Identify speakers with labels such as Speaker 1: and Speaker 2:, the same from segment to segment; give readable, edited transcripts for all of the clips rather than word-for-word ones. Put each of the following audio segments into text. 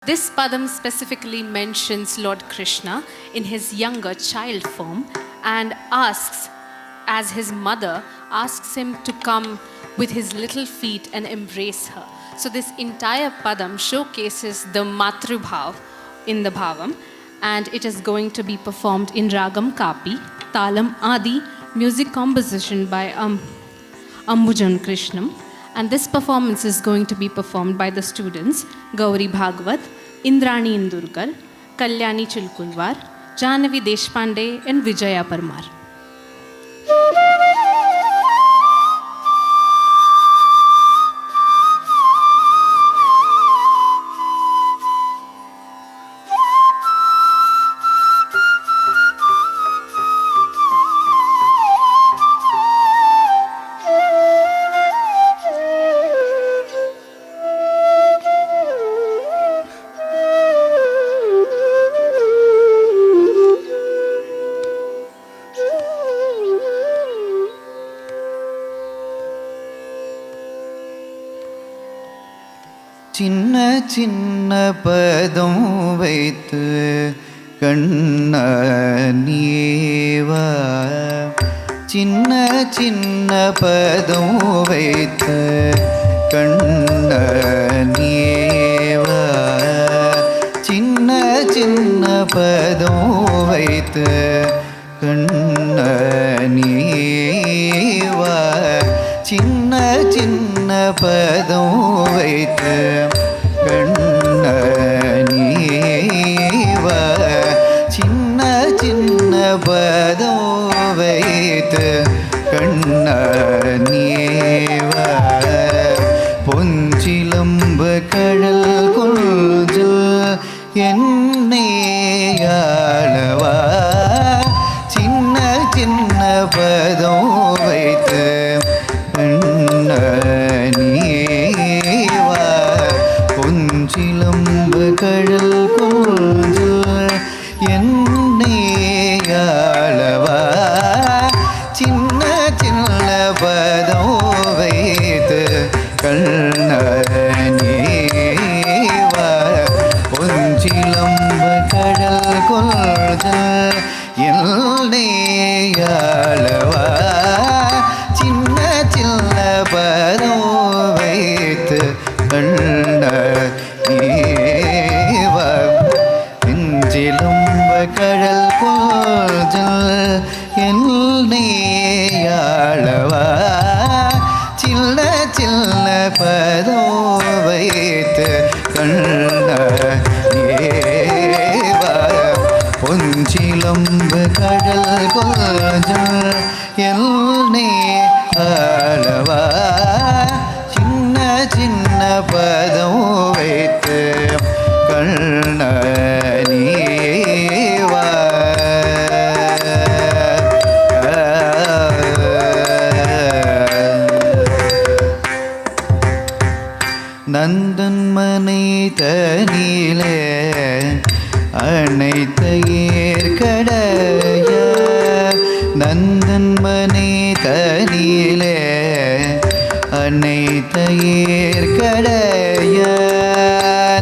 Speaker 1: This padam specifically mentions Lord Krishna in his younger child form and asks, as his mother, asks him to come with his little feet and embrace her. So this entire padam showcases the Matrubhav in the bhavam, and it is going to be performed in Ragam Kapi, Talam Adi, music composition by Ambujan Krishnam. And this performance is going to be performed by the students Gauri Bhagwat, Indrani Indurkar, Kalyani Chilkulwar, Jahnavi Deshpande and Vijaya Parmar.
Speaker 2: சின்ன சின்ன பதம் வைத்து கண்ண நீவா சின்ன சின்ன பதம் வைத்து கண்ண நீவா சின்ன சின்ன பதம் வைத்து கண்ண நீவா சின்ன சின்ன பதம் வைத்து கண்ண நீவா சின்ன சின்ன பதம் வைத்து கண்ண நீவா பொஞ்சிலம்பு கடல் கொள்ஜல் என்னையாளவா சின்ன சின்ன பதம் வைத்து கண்ண நீவா பொஞ்சிலம்பு கடல் கொள்ஜல் என்னையாளவா சின்ன சின்ன பதம் வைத்து கண்ண நீவா பொஞ்சிலம்பு கடல் கொள்ஜல் என்னையாளவா சின்ன சின்ன பதம் வைத்து கண்ண நீவா நெஞ்சிலும்ப கடல் கொள்ஜல் என்னையாளவா சின்ன சின்ன பதம் வைத்து கண்ண நீவா பொஞ்சிலம்பு கடல் கொள்ஜல் என்னையாளவா சின்ன சின்ன பதம் வைத்து கண்ண நீவா நந்தன் மனை தனிலே அனைத்த ஏற்கடைய நந்தன் மனை தனிலே அனைத்த ஏற்கடைய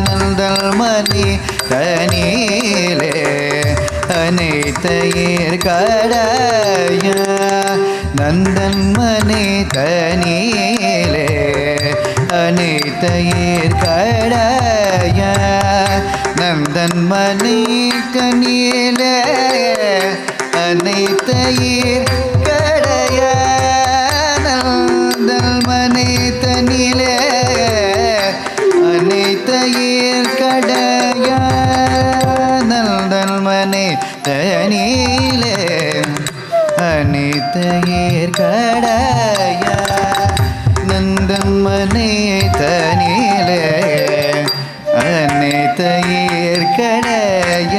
Speaker 2: நந்தன் மனை தனிலே அனைத்த ஏற்கடைய நந்தன் மனை தனிலே அனைத்த ஏற்கடைய நந்தன் மனை தனிலே அனைத்த ஏற்கடைய நந்தன் மனை தனிலே அனைத்த ஏற்கடைய நந்தன் மனை தனிலே அனைத்த ஏற்கடைய நந்தன் மனை தனிலே அனைத்த ஏற்கடைய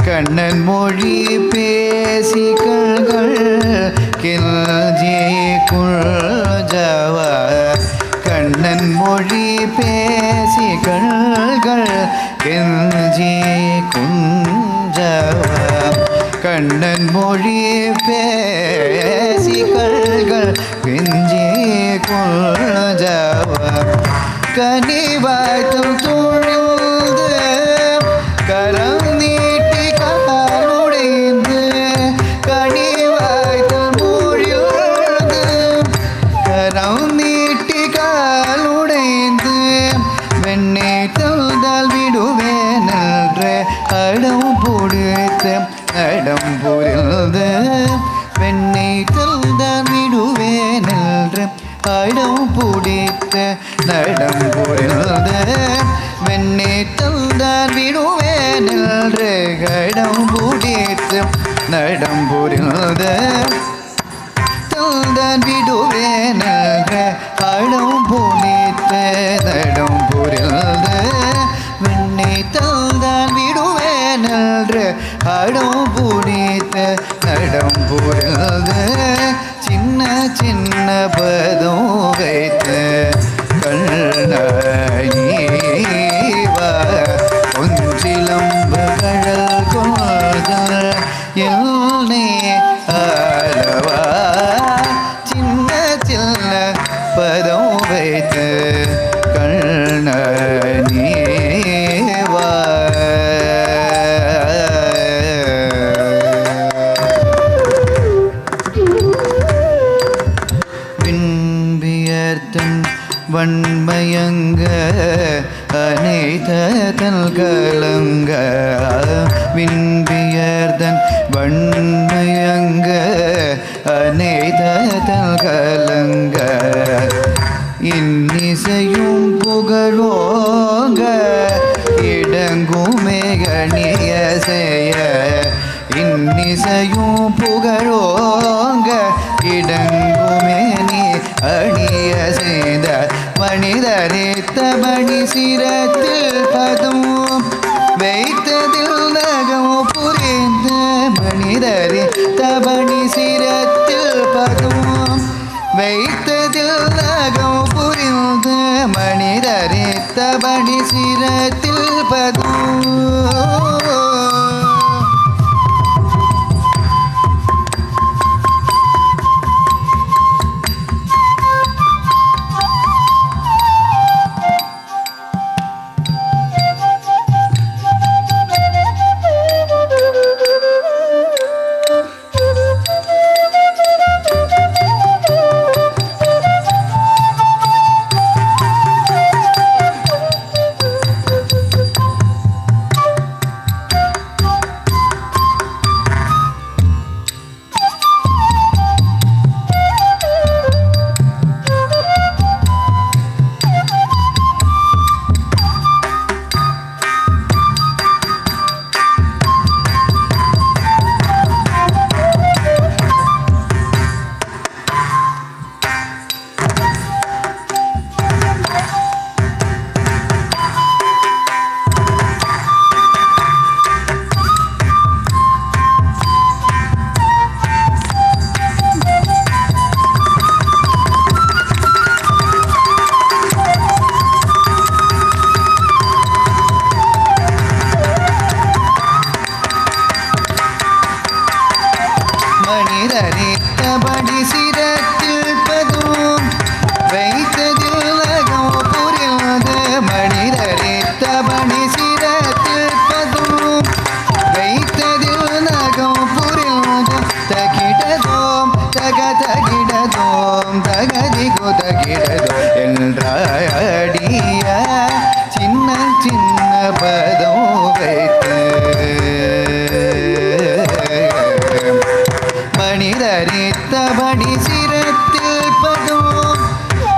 Speaker 2: கண்ணன் மொழி பேசி கண்கள் கெல்ஜி குள்ஜவா கண்ணன் மொழி பேசி கண்கள் கெல்ஜி குஞ்சவா கண்ணன் மொழி பேசி கண்கள் கெஞ்சி குள்ஜவா கனிவாய்த்தும் துணிவு தந்தால் விடுவேன் என்று அடம் பிடித்து நடம் புரிந்து வெண்ணை தந்தால் விடுவேன் என்று அடம் பிடித்து நடம் புரிந்து வெண்ணை தந்தால் விடுவேன் என்று அடம் பிடித்து நடம் புரிந்து தந்தான் விடுவேன் என்று அடம் பிடித்து நடம் புரிந்து வெண்ணை தந்தான் விடுவேன் என்று அடம் பிடித்து நடம் புரிந்து சின்ன சின்ன பதம் வைத்து கண்ணீவா ஒன்றிலம்பு கழல் கொள்கள் என்னே ஆளவா சின்ன சின்ன பதம் வைத்து கண்ணீவா விண்பியர்த்தன் வன்மயங்க அனைத்தல் கலங்க விண்பியர்தன் வன்மயங்க அனைத்தல் கலங்க இன்னிசையும் புகழோங்க இடங்குமே கணிய செய்ய இன்னிசையும் புகழோங்க இடங்குமே நீ அணிய செய்த மனிதரித்த மணி சிரத்தில் பதம் வைத்ததில் நகம் புரிந்த மனிதரித்த மணி சிரத்தில் பதம் வைத்ததில் நகம் புரிந்த மனிதரித்த மணி சிரத்தில் பதம் மனிதரித்தபடி சிரத்தில் பதும் வைத்ததில் நகம் புரிந்து மனிதரித்தபடி சிரத்தில் பதும் வைத்ததில் நகம் புரிந்து தகிடதோம் தகிடதோம் தகதிகு தகிடதோம் என்றாடிய சின்ன சின்ன பதம் வைத்து மனிதரித்தபடி சிரத்தில் பதும்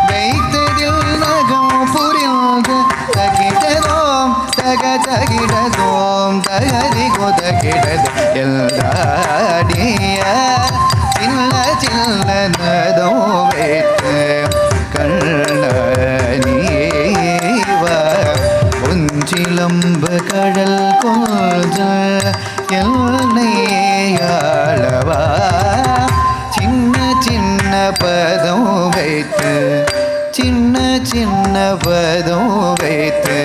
Speaker 2: வைத்ததில் நகம் புரிந்து தகிடதோம் தகிடதோம் தகதிகு தகிடதோம் எல்லாடிய சின்ன சின்ன நதம் வைத்து கண்ணீவா ஒன்றிலம்பு கடல் கொஞ்சல் எல்லையாளவா சின்ன சின்ன பதம் வைத்து சின்ன சின்ன பதம் வைத்து